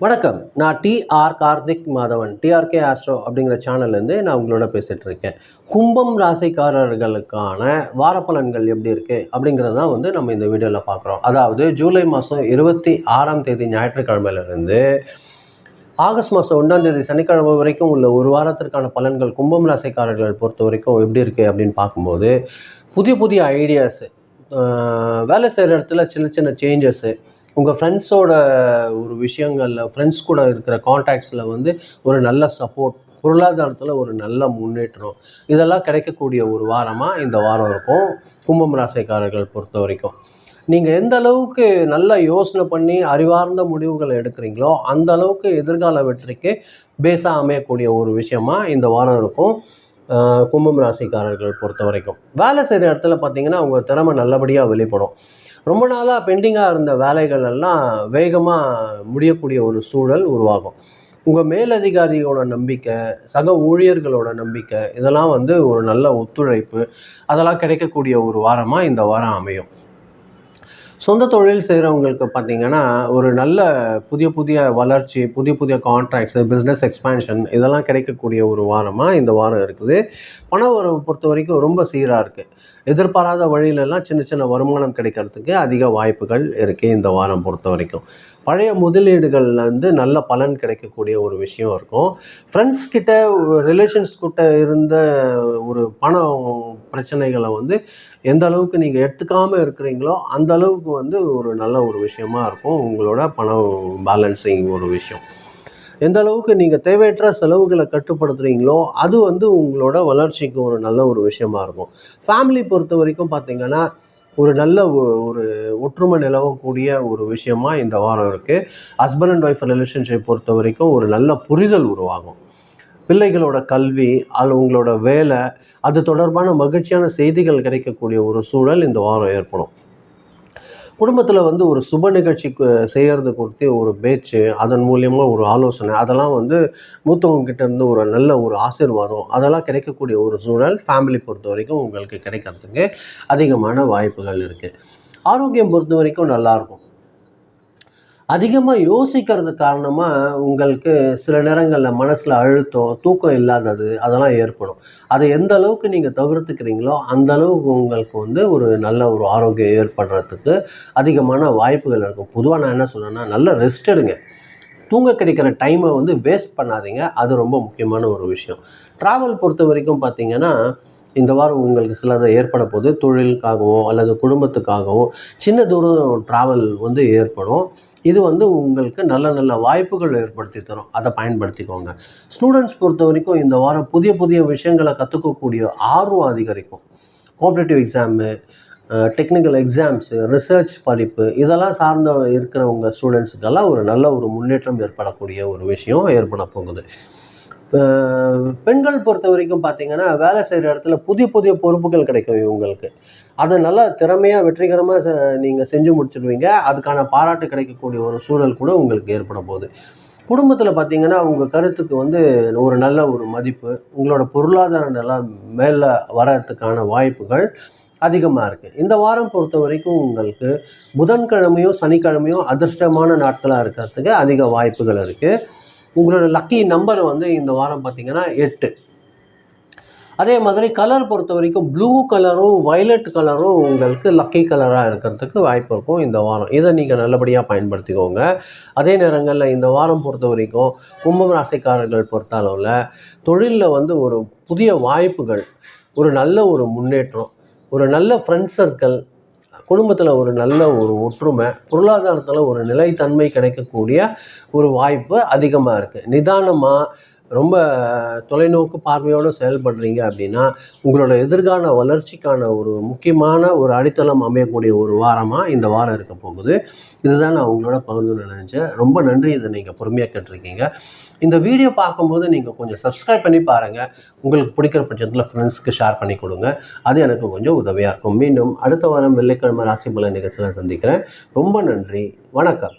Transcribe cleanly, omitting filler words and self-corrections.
வணக்கம். நான் DR Karthik Madhavan, DRK Astro அப்படிங்கிற சேனல்லேருந்து நான் உங்களோட பேசிகிட்டு இருக்கேன். கும்பம் ராசிக்காரர்களுக்கான வாரப்பலன்கள் எப்படி இருக்குது அப்படிங்கிறது தான் நம்ம இந்த வீடியோவில் பார்க்குறோம். அதாவது ஜூலை மாதம் 26ஆம் தேதி ஞாயிற்றுக்கிழமையிலிருந்து ஆகஸ்ட் மாதம் 1ஆம் தேதி சனிக்கிழமை வரைக்கும் உள்ள ஒரு வாரத்திற்கான பலன்கள் கும்பம் ராசிக்காரர்கள் பொறுத்த வரைக்கும் எப்படி இருக்குது அப்படின்னு பார்க்கும்போது, புதிய புதிய ஐடியாஸு, வேலை செய்கிற இடத்துல சின்ன சின்ன சேஞ்சஸ்ஸு, உங்கள் ஃப்ரெண்ட்ஸோட ஒரு விஷயங்களில் ஃப்ரெண்ட்ஸ் கூட இருக்கிற கான்டாக்ட்ஸில் ஒரு நல்ல சப்போர்ட், பொருளாதாரத்தில் ஒரு நல்ல முன்னேற்றம், இதெல்லாம் கிடைக்கக்கூடிய ஒரு வாரமாக இந்த வாரம் இருக்கும் கும்பம் ராசிக்காரர்கள் பொறுத்த வரைக்கும். நீங்கள் எந்த அளவுக்கு நல்லா யோசனை பண்ணி அறிவார்ந்த முடிவுகளை எடுக்கிறீங்களோ அந்த அளவுக்கு எதிர்கால வெற்றிக்கு பேஸாக அமையக்கூடிய ஒரு விஷயமாக இந்த வாரம் இருக்கும் கும்பம் ராசிக்காரர்கள் பொறுத்த வரைக்கும். வேலை செய்கிற இடத்துல பார்த்தீங்கன்னா உங்கள் திறமை நல்லபடியாக வெளிப்படும். ரொம்ப நாளாக பெண்டிங்காக இருந்த வேலைகள் எல்லாம் வேகமாக முடியக்கூடிய ஒரு சூழல் உருவாகும். உங்கள் மேலதிகாரியோட நம்பிக்கை, சக ஊழியர்களோட நம்பிக்கை, இதெல்லாம் ஒரு நல்ல ஒத்துழைப்பு, அதெல்லாம் கிடைக்கக்கூடிய ஒரு வாரமாக இந்த வாரம் அமையும். சொந்த தொழில் செய்கிறவங்களுக்கு பார்த்திங்கன்னா ஒரு நல்ல புதிய புதிய வளர்ச்சி, புதிய புதிய கான்ட்ராக்ட்ஸு, பிஸ்னஸ் எக்ஸ்பேன்ஷன் இதெல்லாம் கிடைக்கக்கூடிய ஒரு வாரமாக இந்த வாரம் இருக்குது. பண வரவு பொறுத்த வரைக்கும் ரொம்ப சீராக இருக்குது. எதிர்பாராத வழியிலெல்லாம் சின்ன சின்ன வருமானம் கிடைக்கிறதுக்கு அதிக வாய்ப்புகள் இருக்குது இந்த வாரம் பொறுத்த வரைக்கும். பழைய முதலீடுகளில் நல்ல பலன் கிடைக்கக்கூடிய ஒரு விஷயம் இருக்கும். ஃப்ரெண்ட்ஸ் கிட்ட, ரிலேஷன்ஸ் கிட்ட இருந்த ஒரு பண பிரச்சனைகளை எந்த அளவுக்கு நீங்கள் எடுத்துக்காமல் இருக்கிறீங்களோ அந்த அளவுக்கு ஒரு நல்ல ஒரு விஷயமா இருக்கும் உங்களோட பணம் பேலன்சிங் ஒரு விஷயம். எந்த அளவுக்கு நீங்கள் தேவையற்ற செலவுகளை கட்டுப்படுத்துகிறீங்களோ அது உங்களோட வளர்ச்சிக்கு ஒரு நல்ல ஒரு விஷயமா இருக்கும். ஃபேமிலி பொறுத்த வரைக்கும் பார்த்திங்கன்னா ஒரு நல்ல ஒரு ஒற்றுமை நிலவக்கூடிய ஒரு விஷயமா இந்த வாரம் இருக்குது. ஹஸ்பண்ட் அண்ட் ஒய்ஃப் ரிலேஷன்ஷிப் பொறுத்த வரைக்கும் ஒரு நல்ல புரிதல் உருவாகும். பிள்ளைகளோட கல்வி, அது உங்களோட வேலை, அது தொடர்பான மகிழ்ச்சியான செய்திகள் கிடைக்கக்கூடிய ஒரு சூழல் இந்த வாரம் ஏற்படும். குடும்பத்தில் ஒரு சுப நிகழ்ச்சி செய்கிறது குறித்து ஒரு பேச்சு, அதன் மூலியமாக ஒரு ஆலோசனை, அதெல்லாம் மூத்தவங்க கிட்ட இருந்து ஒரு நல்ல ஒரு ஆசீர்வாதம், அதெல்லாம் கிடைக்கக்கூடிய ஒரு சூழல் ஃபேமிலி பொறுத்த வரைக்கும் உங்களுக்கு கிடைக்கிறதுக்கு அதிகமான வாய்ப்புகள் இருக்குது. ஆரோக்கியம் பொறுத்த வரைக்கும் நல்லாயிருக்கும். அதிகமாக யோசிக்கிறது காரணமாக உங்களுக்கு சில நேரங்களில் மனசில் அழுத்தம், தூக்கம் இல்லாதது அதெல்லாம் ஏற்படும். அதை எந்த அளவுக்கு நீங்கள் தவிர்த்துக்கிறீங்களோ அந்த அளவுக்கு உங்களுக்கு ஒரு நல்ல ஒரு ஆரோக்கியம் ஏற்படுறதுக்கு அதிகமான வாய்ப்புகள் இருக்கும். பொதுவாக நான் என்ன சொன்னேன்னா, நல்ல ரெஸ்ட் எடுங்க. தூங்க கிடைக்கிற டைமை வேஸ்ட் பண்ணாதீங்க. அது ரொம்ப முக்கியமான ஒரு விஷயம். ட்ராவல் பொறுத்த வரைக்கும் பார்த்திங்கன்னா இந்த வாரம் உங்களுக்கு சிலதை ஏற்பட போது தொழிலுக்காகவோ அல்லது குடும்பத்துக்காகவோ சின்ன தூரம் ட்ராவல் ஏற்படும். இது உங்களுக்கு நல்ல நல்ல வாய்ப்புகள் ஏற்படுத்தி தரும். அதை பயன்படுத்திக்கோங்க. ஸ்டூடெண்ட்ஸ் பொறுத்த வரைக்கும் இந்த வாரம் புதிய புதிய விஷயங்களை கற்றுக்கக்கூடிய ஆர்வம் அதிகரிக்கும். Competitive exam, technical exams, research படிப்பு இதெல்லாம் சார்ந்த இருக்கிறவங்க ஸ்டூடெண்ட்ஸுக்கெல்லாம் ஒரு நல்ல ஒரு முன்னேற்றம் ஏற்படக்கூடிய ஒரு விஷயம் ஏற்பட போகுது. பெண்கள் பொறுத்த வரைக்கும் பார்த்திங்கன்னா வேலை செய்கிற இடத்துல புதிய புதிய பொறுப்புகள் கிடைக்கும் இவங்களுக்கு. அதை நல்லா திறமையாக வெற்றிகரமாக நீங்கள் செஞ்சு முடிச்சிடுவீங்க. அதுக்கான பாராட்டு கிடைக்கக்கூடிய ஒரு சூழல் கூட உங்களுக்கு ஏற்பட போகுது. குடும்பத்தில் பார்த்திங்கன்னா உங்கள் கருத்துக்கு ஒரு நல்ல ஒரு மதிப்பு, உங்களோட பொருளாதார நிலை மேலே வர்றதுக்கான வாய்ப்புகள் அதிகமாக இருக்குது. இந்த வாரம் பொறுத்த வரைக்கும் உங்களுக்கு புதன்கிழமையும் சனிக்கிழமையும் அதிர்ஷ்டமான நாட்களாக இருக்கிறதுக்கு அதிக வாய்ப்புகள் இருக்குது. உங்களோட லக்கி நம்பர் இந்த வாரம் பார்த்திங்கன்னா 8. அதே மாதிரி கலர் பொறுத்த வரைக்கும் ப்ளூ கலரும் வயலட் கலரும் உங்களுக்கு லக்கி கலராக இருக்கிறதுக்கு வாய்ப்பு இருக்கும் இந்த வாரம். இதை நீங்கள் நல்லபடியாக பயன்படுத்திக்கோங்க. அதே நேரங்களில் இந்த வாரம் பொறுத்த வரைக்கும் கும்பம் ராசிக்காரர்கள் பொறுத்த அளவில் தொழிலில் ஒரு புதிய வாய்ப்புகள், ஒரு நல்ல ஒரு முன்னேற்றம், ஒரு நல்ல ஃப்ரெண்ட் சர்க்கிள், குடும்பத்தில் ஒரு நல்ல ஒரு ஒற்றுமை, பொருளாதாரத்தில் ஒரு நிலைத்தன்மை கிடைக்கக்கூடிய ஒரு வாய்ப்பு அதிகமாக இருக்குது. நிதானமாக ரொம்ப தொலைநோக்கு பார்வையோடு செயல்படுறீங்க அப்படின்னா உங்களோட எதிர்கால வளர்ச்சிக்கான ஒரு முக்கியமான ஒரு அடித்தளம் அமையக்கூடிய ஒரு வாரமாக இந்த வாரம் இருக்க போகுது. இதுதான் நான் உங்களோட பகிர்ந்து நினைச்சேன். ரொம்ப நன்றி. இதை நீங்கள் பொறுமையாக கேட்டிருக்கீங்க. இந்த வீடியோ பார்க்கும்போது நீங்கள் கொஞ்சம் சப்ஸ்கிரைப் பண்ணி பாருங்கள். உங்களுக்கு பிடிக்கிற பட்சத்தில் ஃப்ரெண்ட்ஸ்க்கு ஷேர் பண்ணி கொடுங்க. அது எனக்கு கொஞ்சம் உதவியாக இருக்கும். மீண்டும் அடுத்த வாரம் வெள்ளிக்கிழமை ராசி பலன் நிகழ்ச்சியில் சந்திக்கிறேன். ரொம்ப நன்றி. வணக்கம்.